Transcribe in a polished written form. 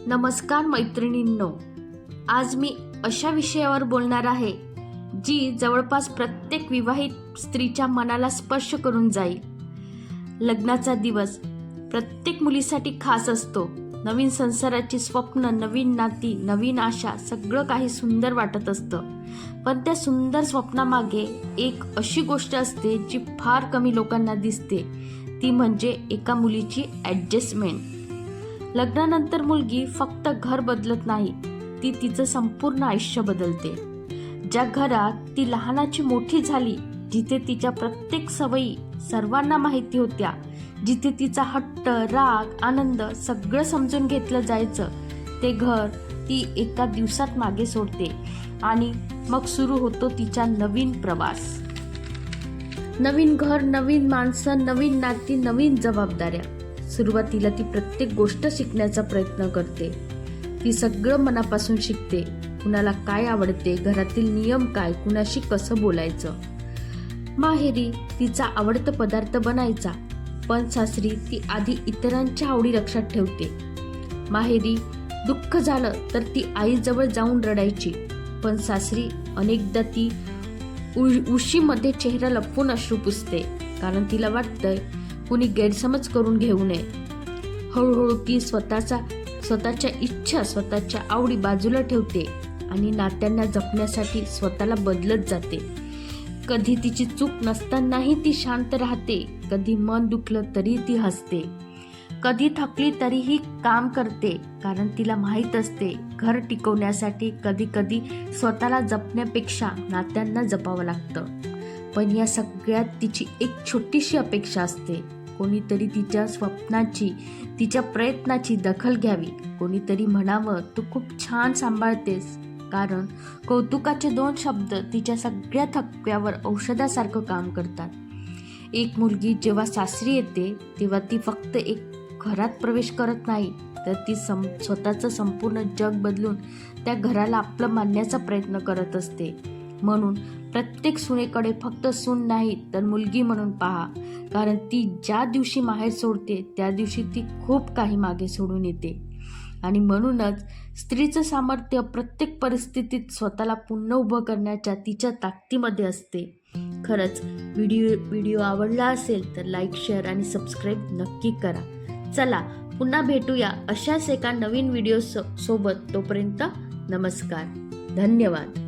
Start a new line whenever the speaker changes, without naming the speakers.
नमस्कार मैत्रिणींनो, आज मी अशा विषयावर बोलणार आहे जी जवळपास प्रत्येक विवाहित स्त्रीच्या मनाला स्पर्श करून जाईल. लग्नाचा दिवस प्रत्येक मुलीसाठी खास असतो. नवीन संसाराची स्वप्न, नवीन नाती, नवीन आशा, सगळं काही सुंदर वाटत असतं. पण त्या सुंदर स्वप्नामागे एक अशी गोष्ट असते जी फार कमी लोकांना दिसते. ती म्हणजे एका मुलीची ॲडजस्टमेंट. लग्नानंतर मुलगी फक्त घर बदलत नाही, ती तिचं संपूर्ण आयुष्य बदलते. ज्या घरात ती लहानाची मोठी झाली, जिथे तिच्या प्रत्येक सवयी सर्वांना माहिती होत्या, जिथे तिचा हट्ट, राग, आनंद सगळं समजून घेतलं जायचं, ते घर ती एका दिवसात मागे सोडते आणि मग सुरू होतो तिचा नवीन प्रवास. नवीन घर, नवीन माणसं, नवीन नाती, नवीन जबाबदाऱ्या. सुरुवातीला ती प्रत्येक गोष्ट शिकण्याचा प्रयत्न करते. ती सगळं मनापासून शिकते. कुणाला काय आवडते, घरातील नियम काय, कुणाशी कसं बोलायचं. माहेरी तिचा आवडता पदार्थ बनायचा, पण सासरी ती आधी इतरांच्या आवडी लक्षात ठेवते. माहेरी दुःख झालं तर ती आईजवळ जाऊन रडायची, पण सासरी अनेकदा ती उशीमध्ये चेहरा लपवून अश्रू पुसते, कारण तिला वाटतंय कुणी गैरसमज करून घेऊ नये. हळूहळू ती स्वतःच्या इच्छा, स्वतःच्या आवडी बाजूला ठेवते आणि नात्यांना जपण्यासाठी स्वतःला बदलत जाते. कधी तिची चूक नसतानाही ती शांत राहते, कधी मन दुखलं तरी ती हसते, कधी थकली तरीही काम करते, कारण तिला माहीत असते घर टिकवण्यासाठी कधी कधी स्वतःला जपण्यापेक्षा नात्यांना जपावं लागतं. पण या सगळ्यात तिची एक छोटीशी अपेक्षा असते. कोणीतरी तिच्या स्वप्नाची, तिच्या प्रयत्नाची दखल घ्यावी. कोणीतरी म्हणावं, तू खूप छान सांभाळतेस, कारण कौतुकाचे 2 शब्द तिच्या सगळ्या थकव्यावर औषधासारखं काम करतात. एक मुलगी जेव्हा सासरी येते तेव्हा ती फक्त एक घरात प्रवेश करत नाही, तर ती स्वतःचं संपूर्ण जग बदलून त्या घराला आपलं मानण्याचा प्रयत्न करत असते. म्हणून प्रत्येक सुनेकडे फक्त सून नाही तर मुलगी म्हणून पहा, कारण ती ज्या दिवशी माहेर सोडते त्या दिवशी ती खूप काही मागे सोडून येते. आणि म्हणूनच स्त्रीचं सामर्थ्य प्रत्येक परिस्थितीत स्वतःला पुन्हा उभं करण्याच्या तिच्या ताकदीमध्ये असते. खरंच व्हिडिओ आवडला असेल तर लाईक, शेअर आणि सबस्क्राईब नक्की करा. चला पुन्हा भेटूया अशाच एका नवीन व्हिडिओ सोबत. तोपर्यंत नमस्कार, धन्यवाद.